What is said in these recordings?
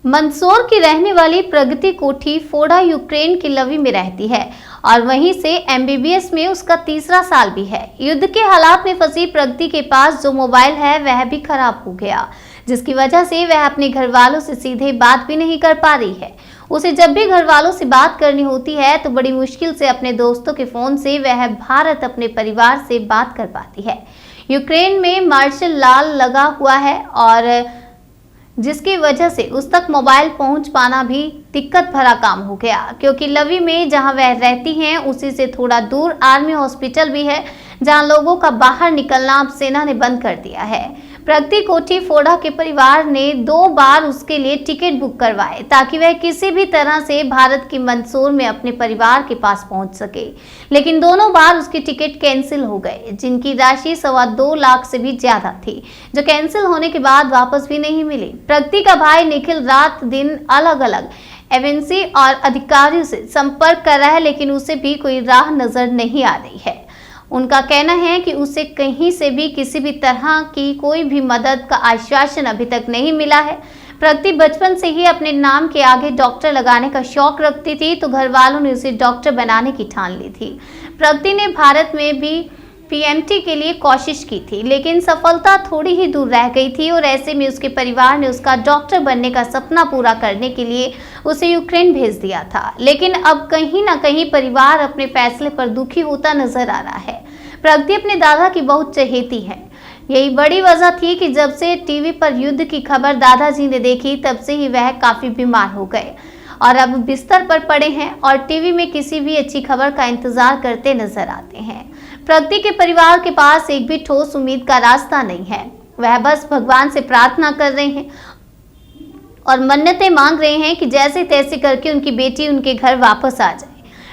मंदसौर की रहने वाली प्रगति कोठी फोड़ा यूक्रेन की लवी में रहती है और वहीं से एमबीबीएस में उसका तीसरा साल भी है। युद्ध के हालात में फंसी प्रगति के पास जो मोबाइल है वह भी खराब हो गया, जिसकी वजह से वह अपने घर वालों से सीधे बात भी नहीं कर पा रही है। उसे जब भी घर वालों से बात करनी होती है तो बड़ी मुश्किल से अपने दोस्तों के फोन से वह भारत अपने परिवार से बात कर पाती है। यूक्रेन में मार्शल लॉ लगा हुआ है और जिसकी वजह से उस तक मोबाइल पहुंच पाना भी दिक्कत भरा काम हो गया, क्योंकि लवी में जहां वह रहती हैं उसी से थोड़ा दूर आर्मी हॉस्पिटल भी है, जहां लोगों का बाहर निकलना अब सेना ने बंद कर दिया है। प्रगति कोठी फोड़ा के परिवार ने 2 बार उसके लिए टिकट बुक करवाए ताकि वह किसी भी तरह से भारत की मंदसौर में अपने परिवार के पास पहुंच सके, लेकिन दोनों बार उसके टिकट कैंसिल हो गए, जिनकी राशि 2.25 लाख से भी ज्यादा थी, जो कैंसिल होने के बाद वापस भी नहीं मिली। प्रगति का भाई निखिल रात दिन अलग अलग एजेंसी और अधिकारियों से संपर्क कर रहा है, लेकिन उसे भी कोई राह नजर नहीं आ रही है। उनका कहना है कि उसे कहीं से भी किसी भी तरह की कोई भी मदद का आश्वासन अभी तक नहीं मिला है। प्रगति बचपन से ही अपने नाम के आगे डॉक्टर लगाने का शौक रखती थी, तो घर वालों ने उसे डॉक्टर बनाने की ठान ली थी। प्रगति ने भारत में भी पीएमटी के लिए कोशिश की थी, लेकिन सफलता थोड़ी ही दूर रह गई थी और ऐसे में उसके परिवार ने उसका डॉक्टर बनने का सपना पूरा करने के लिए उसे यूक्रेन भेज दिया था। लेकिन अब कहीं ना कहीं परिवार अपने फैसले पर दुखी होता नजर आ रहा है। प्रगति अपने दादा की बहुत चहेती है। यही बड़ी वजह थी कि जब से टीवी पर युद्ध की खबर दादाजी ने देखी, तब से ही वह काफी बीमार हो गए और अब बिस्तर पर पड़े हैं और टीवी में किसी भी अच्छी खबर का इंतजार करते नजर आते हैं। प्रगति के परिवार के पास एक भी ठोस उम्मीद का रास्ता नहीं है। वह बस भगवान से प्रार्थना कर रहे हैं और मन्नतें मांग रहे हैं कि जैसे तैसे करके उनकी बेटी उनके घर वापस आ जाए।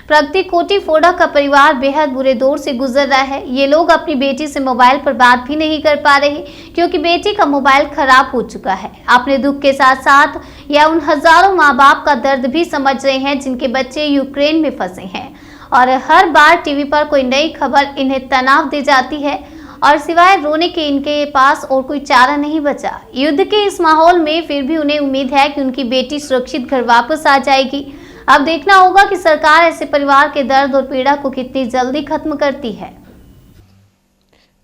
प्रगति कोठी फोड़ा का परिवार बेहद बुरे दौर से गुजर रहा है। ये लोग अपनी बेटी से मोबाइल पर बात भी नहीं कर पा रहे, क्योंकि बेटी का मोबाइल खराब हो चुका है। अपने दुख के साथ साथ यह उन हजारों माँ बाप का दर्द भी समझ रहे हैं जिनके बच्चे यूक्रेन में फंसे हैं और हर बार टीवी पर कोई नई खबर इन्हें तनाव दे जाती है और सिवाय रोने के इनके पास और कोई चारा नहीं बचा। युद्ध के इस माहौल में फिर भी उन्हें उम्मीद है कि उनकी बेटी सुरक्षित घर वापस आ जाएगी। अब देखना होगा कि सरकार ऐसे परिवार के दर्द और पीड़ा को कितनी जल्दी खत्म करती है।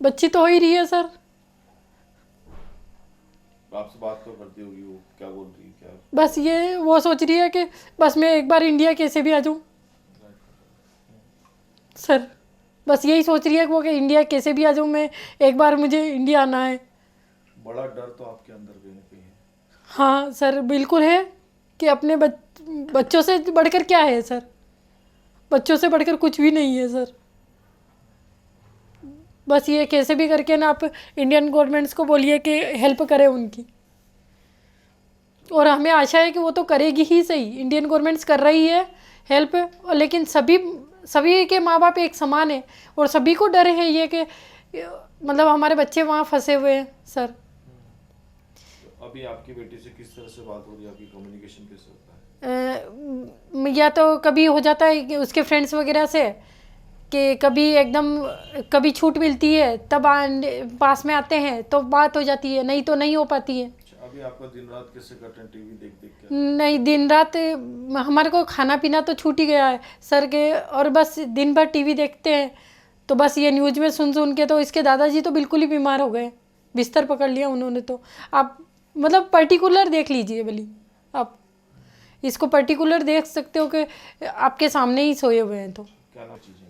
बच्ची तो हो ही रही है सर। आपसे बात तो करती होगी, वो क्या बोल रही है? क्या बस ये वो सोच रही है कि बस मैं एक बार इंडिया कैसे भी आ जाऊँ सर। बस यही सोच रही है कि इंडिया कैसे भी आ जाऊँ, मैं एक बार मुझे इंडिया आना है। बड़ा डर तो आपके अंदर कहीं ना कहीं है। हाँ सर, बिल्कुल है कि अपने बच्चों से बढ़कर क्या है सर। बच्चों से बढ़कर कुछ भी नहीं है सर। बस ये कैसे भी करके ना आप इंडियन गवर्नमेंट्स को बोलिए कि हेल्प करें उनकी, और हमें आशा है कि वो तो करेगी ही सही। इंडियन गवर्नमेंट्स कर रही है हेल्प, और लेकिन सभी के माँ बाप एक समान है और सभी को डर है ये कि मतलब हमारे बच्चे वहाँ फंसे हुए हैं सर। अभी आपकी बेटी से किस तरह से बात हो रही है? आपकी कम्युनिकेशन कैसे होता है? या तो कभी हो जाता है कि उसके फ्रेंड्स वगैरह से कि कभी छूट मिलती है तब पास में आते हैं तो बात हो जाती है, नहीं तो नहीं हो पाती है। अभी आपका दिन रात कैसे कट रहे हैं टीवी देख देख के? नहीं, दिन रात हमारे को खाना पीना तो छूट ही गया है सर के, और बस दिन भर टीवी देखते हैं। तो बस ये न्यूज़ में सुन के तो इसके दादाजी तो बिल्कुल ही बीमार हो गए, बिस्तर पकड़ लिया उन्होंने। तो आप मतलब पर्टिकुलर देख लीजिए भली, आप इसको पर्टिकुलर देख सकते हो कि आपके सामने ही सोए हुए हैं। तो क्या ना चीज़ें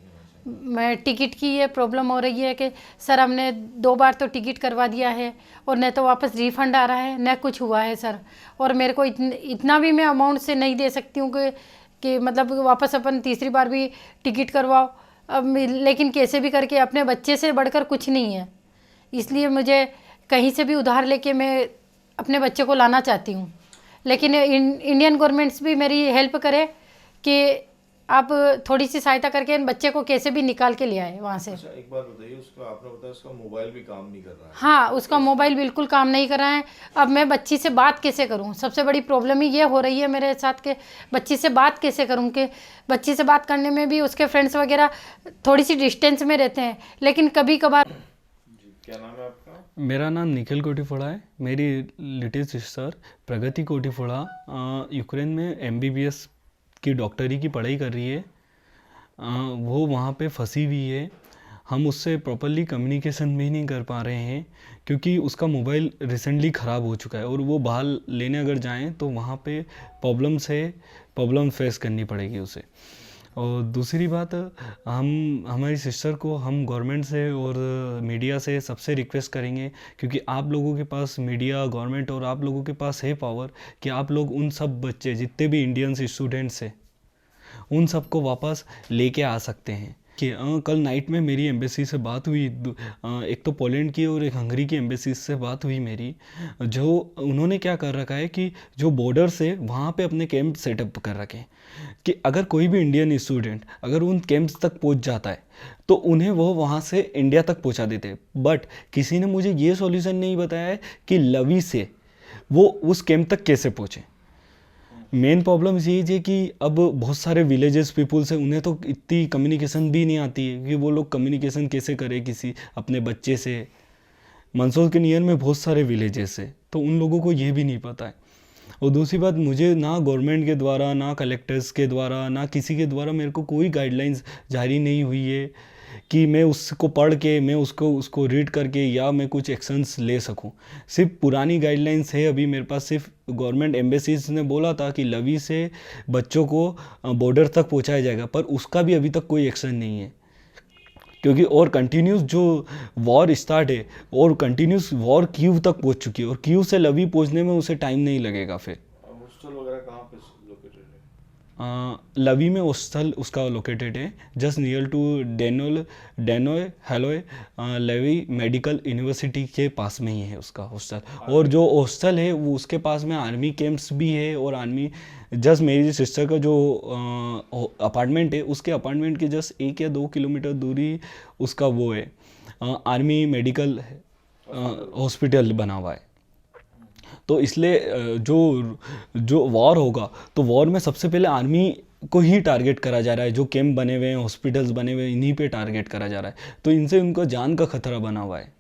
मैं टिकट की ये प्रॉब्लम हो रही है कि सर हमने 2 बार तो टिकट करवा दिया है और न तो वापस रिफ़ंड आ रहा है न कुछ हुआ है सर। और मेरे को इतना भी मैं अमाउंट से नहीं दे सकती हूँ कि मतलब वापस अपन तीसरी बार भी टिकट करवाओ। अब लेकिन कैसे भी करके अपने बच्चे से बढ़कर कुछ नहीं है, इसलिए मुझे कहीं से भी उधार लेके मैं अपने बच्चे को लाना चाहती हूँ। लेकिन इंडियन गवर्नमेंट्स भी मेरी हेल्प करे कि आप थोड़ी सी सहायता करके इन बच्चे को कैसे भी निकाल के ले आए वहाँ से। अच्छा, एक बात बताइए, उसका आपने बताया उसका मोबाइल भी काम नहीं कर रहा है। हाँ, उसका मोबाइल बिल्कुल काम नहीं कर रहा है। अब मैं बच्ची से बात कैसे करूँ? सबसे बड़ी प्रॉब्लम ही ये हो रही है मेरे साथ कि बच्ची से बात कैसे करूँ, कि बच्ची से बात करने में भी उसके फ्रेंड्स वगैरह थोड़ी सी डिस्टेंस में रहते हैं, लेकिन कभी कभार। जी, क्या नाम है आपका? मेरा नाम निखिल कोटीफोड़ा है। मेरी लिटिल सिस्टर प्रगति कोटीफोड़ा यूक्रेन में एमबीबीएस की डॉक्टरी की पढ़ाई कर रही है। वो वहाँ पे फंसी हुई है। हम उससे प्रॉपरली कम्युनिकेशन भी नहीं कर पा रहे हैं क्योंकि उसका मोबाइल रिसेंटली ख़राब हो चुका है और वो बाहर लेने अगर जाएं तो वहाँ पे प्रॉब्लम फेस करनी पड़ेगी उसे। और दूसरी बात, हम हमारी सिस्टर को हम गवर्नमेंट से और मीडिया से सबसे रिक्वेस्ट करेंगे, क्योंकि आप लोगों के पास मीडिया, गवर्नमेंट और आप लोगों के पास है पावर, कि आप लोग उन सब बच्चे जितने भी इंडियंस स्टूडेंट्स हैं उन सबको वापस लेके आ सकते हैं। कि कल नाइट में मेरी एम्बेसी से बात हुई, एक तो पोलैंड की और एक हंगरी की एम्बेसी से बात हुई मेरी। जो उन्होंने क्या कर रखा है कि जो बॉर्डर से वहाँ पे अपने कैंप सेटअप कर रखे हैं कि अगर कोई भी इंडियन स्टूडेंट अगर उन कैंप्स तक पहुँच जाता है तो उन्हें वो वहाँ से इंडिया तक पहुँचा देते हैं। बट किसी ने मुझे ये सॉल्यूशन नहीं बताया है कि लवी से वो उस कैंप तक कैसे पहुँचे। मेन प्रॉब्लम यही है कि अब बहुत सारे विलेजेस पीपुल्स हैं, उन्हें तो इतनी कम्युनिकेशन भी नहीं आती है कि वो लोग कम्युनिकेशन कैसे करें किसी अपने बच्चे से। मंदसौर के नियर में बहुत सारे विलेजेस हैं तो उन लोगों को ये भी नहीं पता है। और दूसरी बात, मुझे ना गवर्नमेंट के द्वारा, ना कलेक्टर्स के द्वारा, ना किसी के द्वारा मेरे को कोई गाइडलाइंस जारी नहीं हुई है कि मैं उसको पढ़ के मैं उसको रीड करके या मैं कुछ एक्शंस ले सकूं। सिर्फ पुरानी गाइडलाइंस है अभी मेरे पास। सिर्फ गवर्नमेंट एम्बेसीज ने बोला था कि लवी से बच्चों को बॉर्डर तक पहुंचाया जाएगा, पर उसका भी अभी तक कोई एक्शन नहीं है। क्योंकि और कंटिन्यूस जो वॉर स्टार्ट है और कंटिन्यूस वॉर कीव तक पहुंच चुकी है और कीव से लवी पहुंचने में उसे टाइम नहीं लगेगा। फिर हॉस्टल वगैरह कहाँ पे लोकेटेड है? लवी में हॉस्टल उसका लोकेटेड है जस्ट नियर टू डेनोय हेलोय लेवी मेडिकल यूनिवर्सिटी के पास में ही है उसका हॉस्टल। और जो हॉस्टल है वो उसके पास में आर्मी कैंप्स भी है और आर्मी जस्ट मेरी सिस्टर का जो अपार्टमेंट है उसके अपार्टमेंट के जस्ट 1 या 2 किलोमीटर दूरी उसका वो है आर्मी मेडिकल हॉस्पिटल बना हुआ है। तो इसलिए जो वॉर होगा तो वॉर में सबसे पहले आर्मी को ही टारगेट करा जा रहा है। जो कैंप बने हुए हैं, हॉस्पिटल्स बने हुए हैं, इन्हीं पे टारगेट करा जा रहा है। तो इनसे उनको जान का खतरा बना हुआ है।